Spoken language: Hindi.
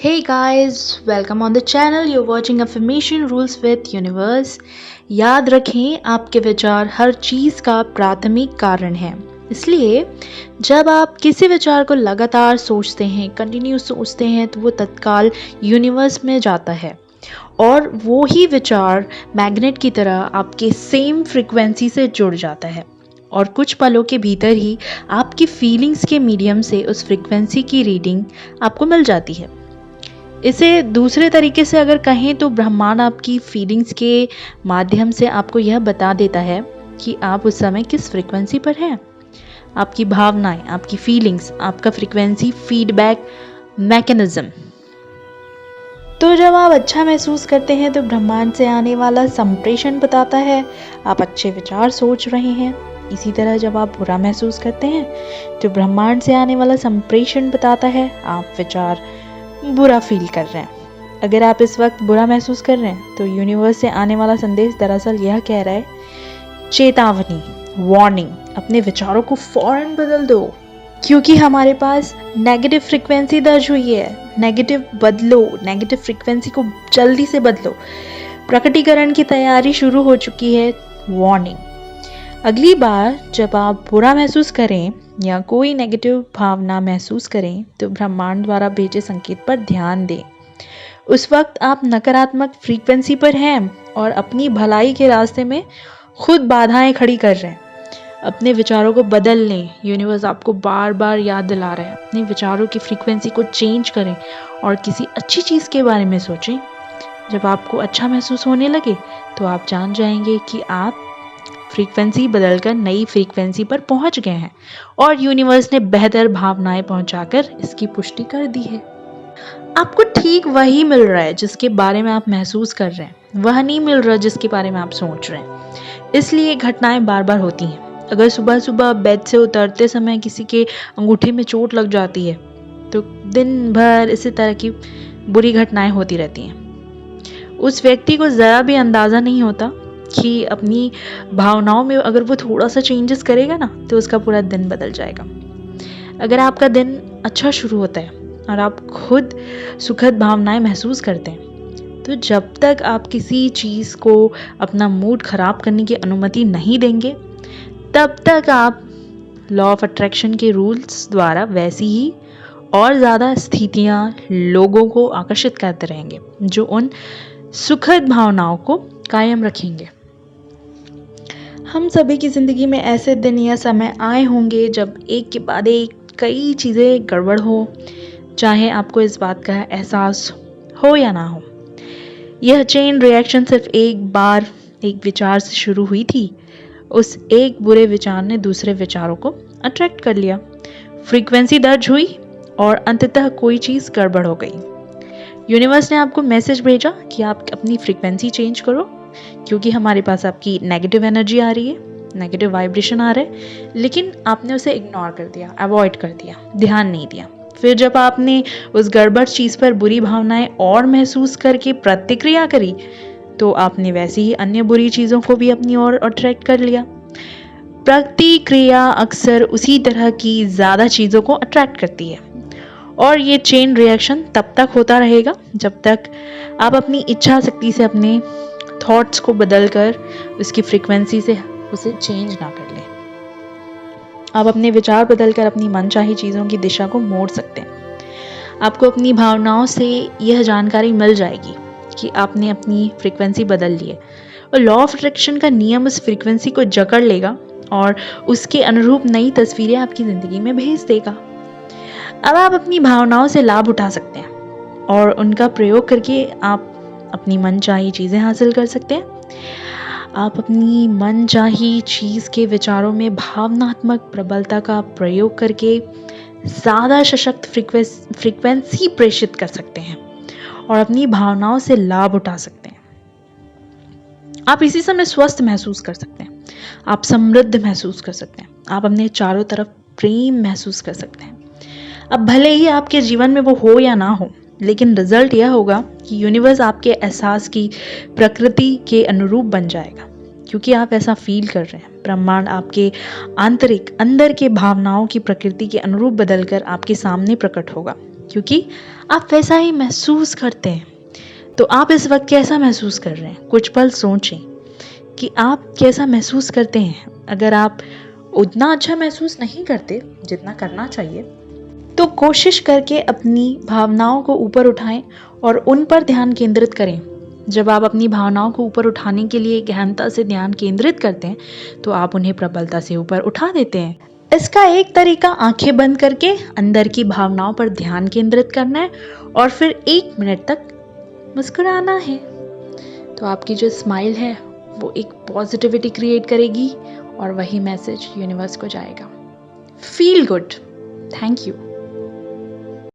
Hey guys, welcome on the channel. You're watching Affirmation Rules with Universe. याद रखें, आपके विचार हर चीज़ का प्राथमिक कारण है। इसलिए जब आप किसी विचार को लगातार सोचते हैं, कंटिन्यू सोचते हैं, तो वो तत्काल यूनिवर्स में जाता है और वो ही विचार मैग्नेट की तरह आपके सेम फ्रिक्वेंसी से जुड़ जाता है और कुछ पलों के भीतर ही आपकी फीलिंग्स के मीडियम से उस फ्रिक्वेंसी की रीडिंग आपको मिल जाती है। इसे दूसरे तरीके से अगर कहें तो ब्रह्मांड आपकी फीलिंग्स के माध्यम से आपको यह बता देता है कि आप उस समय किस फ्रीक्वेंसी पर हैं। आपकी भावनाएं, आपकी फीलिंग्स, आपका फ्रीक्वेंसी फीडबैक मैकेनिज्म। तो जब आप अच्छा महसूस करते हैं तो ब्रह्मांड से आने वाला संप्रेषण बताता है आप अच्छे विचार सोच रहे हैं। इसी तरह जब आप बुरा महसूस करते हैं तो ब्रह्मांड से आने वाला संप्रेषण बताता है आप विचार बुरा फील कर रहे हैं। अगर आप इस वक्त बुरा महसूस कर रहे हैं तो यूनिवर्स से आने वाला संदेश दरअसल यह कह रहा है, चेतावनी, वार्निंग, अपने विचारों को फौरन बदल दो क्योंकि हमारे पास नेगेटिव फ्रीक्वेंसी दर्ज हुई है। नेगेटिव बदलो, नेगेटिव फ्रीक्वेंसी को जल्दी से बदलो। प्रकटीकरण की तैयारी शुरू हो चुकी है। वार्निंग, अगली बार जब आप बुरा महसूस करें या कोई नेगेटिव भावना महसूस करें तो ब्रह्मांड द्वारा भेजे संकेत पर ध्यान दें। उस वक्त आप नकारात्मक फ्रीक्वेंसी पर हैं और अपनी भलाई के रास्ते में खुद बाधाएं खड़ी कर रहे हैं। अपने विचारों को बदल लें। यूनिवर्स आपको बार बार याद दिला रहा है, अपने विचारों की फ्रीक्वेंसी को चेंज करें और किसी अच्छी चीज़ के बारे में सोचें। जब आपको अच्छा महसूस होने लगे तो आप जान जाएंगे कि आप फ्रीक्वेंसी बदलकर नई फ्रीक्वेंसी पर पहुंच गए हैं और यूनिवर्स ने बेहतर भावनाएं पहुंचाकर इसकी पुष्टि कर दी है। आपको ठीक वही मिल रहा है जिसके बारे में आप महसूस कर रहे हैं, वह नहीं मिल रहा जिसके बारे में आप सोच रहे हैं। इसलिए घटनाएं बार बार होती हैं। अगर सुबह सुबह बेड से उतरते समय किसी के अंगूठे में चोट लग जाती है तो दिन भर इसी तरह की बुरी घटनाएं होती रहती हैं। उस व्यक्ति को ज़रा भी अंदाज़ा नहीं होता कि अपनी भावनाओं में अगर वो थोड़ा सा चेंजेस करेगा ना तो उसका पूरा दिन बदल जाएगा। अगर आपका दिन अच्छा शुरू होता है और आप खुद सुखद भावनाएं महसूस करते हैं तो जब तक आप किसी चीज़ को अपना मूड खराब करने की अनुमति नहीं देंगे तब तक आप लॉ ऑफ अट्रैक्शन के रूल्स द्वारा वैसी ही और ज़्यादा स्थितियाँ, लोगों को आकर्षित करते रहेंगे जो उन सुखद भावनाओं को कायम रखेंगे। हम सभी की ज़िंदगी में ऐसे दिन या समय आए होंगे जब एक के बाद एक कई चीज़ें गड़बड़ हो, चाहे आपको इस बात का एहसास हो या ना हो। यह चेन रिएक्शन सिर्फ एक बार एक विचार से शुरू हुई थी। उस एक बुरे विचार ने दूसरे विचारों को अट्रैक्ट कर लिया, फ्रीक्वेंसी दर्ज हुई और अंततः कोई चीज़ गड़बड़ हो गई। यूनिवर्स ने आपको मैसेज भेजा कि आप अपनी फ्रीक्वेंसी चेंज करो क्योंकि हमारे पास आपकी नेगेटिव एनर्जी आ रही है, नेगेटिव वाइब्रेशन आ रहा है, लेकिन आपने उसे इग्नोर कर दिया, अवॉइड कर दिया, ध्यान नहीं दिया। फिर जब आपने उस गड़बड़ चीज़ पर बुरी भावनाएं और महसूस करके प्रतिक्रिया करी तो आपने वैसे ही अन्य बुरी चीज़ों को भी अपनी ओर अट्रैक्ट कर लिया। प्रतिक्रिया अक्सर उसी तरह की ज़्यादा चीज़ों को अट्रैक्ट करती है और ये चेन रिएक्शन तब तक होता रहेगा जब तक आप अपनी इच्छा शक्ति से अपने थॉट्स को बदलकर उसकी फ्रीक्वेंसी से उसे चेंज ना कर लें। आप अपने विचार बदलकर अपनी मनचाही चीज़ों की दिशा को मोड़ सकते हैं। आपको अपनी भावनाओं से यह जानकारी मिल जाएगी कि आपने अपनी फ्रीक्वेंसी बदल ली है और लॉ ऑफ अट्रैक्शन का नियम उस फ्रीक्वेंसी को जकड़ लेगा और उसके अनुरूप नई तस्वीरें आपकी ज़िंदगी में भेज देगा। अब आप अपनी भावनाओं से लाभ उठा सकते हैं और उनका प्रयोग करके आप अपनी मनचाही चीज़ें हासिल कर सकते हैं। आप अपनी मनचाही चीज़ के विचारों में भावनात्मक प्रबलता का प्रयोग करके ज़्यादा सशक्त फ्रीक्वेंसी प्रेषित कर सकते हैं और अपनी भावनाओं से लाभ उठा सकते हैं। आप इसी समय स्वस्थ महसूस कर सकते हैं, आप समृद्ध महसूस कर सकते हैं, आप अपने चारों तरफ प्रेम महसूस कर सकते हैं। अब भले ही आपके जीवन में वो हो या ना हो, लेकिन रिजल्ट यह होगा कि यूनिवर्स आपके एहसास की प्रकृति के अनुरूप बन जाएगा क्योंकि आप ऐसा फील कर रहे हैं। ब्रह्मांड आपके आंतरिक अंदर के भावनाओं की प्रकृति के अनुरूप बदलकर आपके सामने प्रकट होगा क्योंकि आप वैसा ही महसूस करते हैं। तो आप इस वक्त कैसा महसूस कर रहे हैं? कुछ पल सोचें कि आप कैसा महसूस करते हैं। अगर आप उतना अच्छा महसूस नहीं करते जितना करना चाहिए, तो कोशिश करके अपनी भावनाओं को ऊपर उठाएं और उन पर ध्यान केंद्रित करें। जब आप अपनी भावनाओं को ऊपर उठाने के लिए गहनता से ध्यान केंद्रित करते हैं, तो आप उन्हें प्रबलता से ऊपर उठा देते हैं। इसका एक तरीका आंखें बंद करके अंदर की भावनाओं पर ध्यान केंद्रित करना है और फिर 1 मिनट तक मुस्कुराना है। तो आपकी जो स्माइल है वो एक पॉजिटिविटी क्रिएट करेगी और वही मैसेज यूनिवर्स को जाएगा। Feel good. Thank you.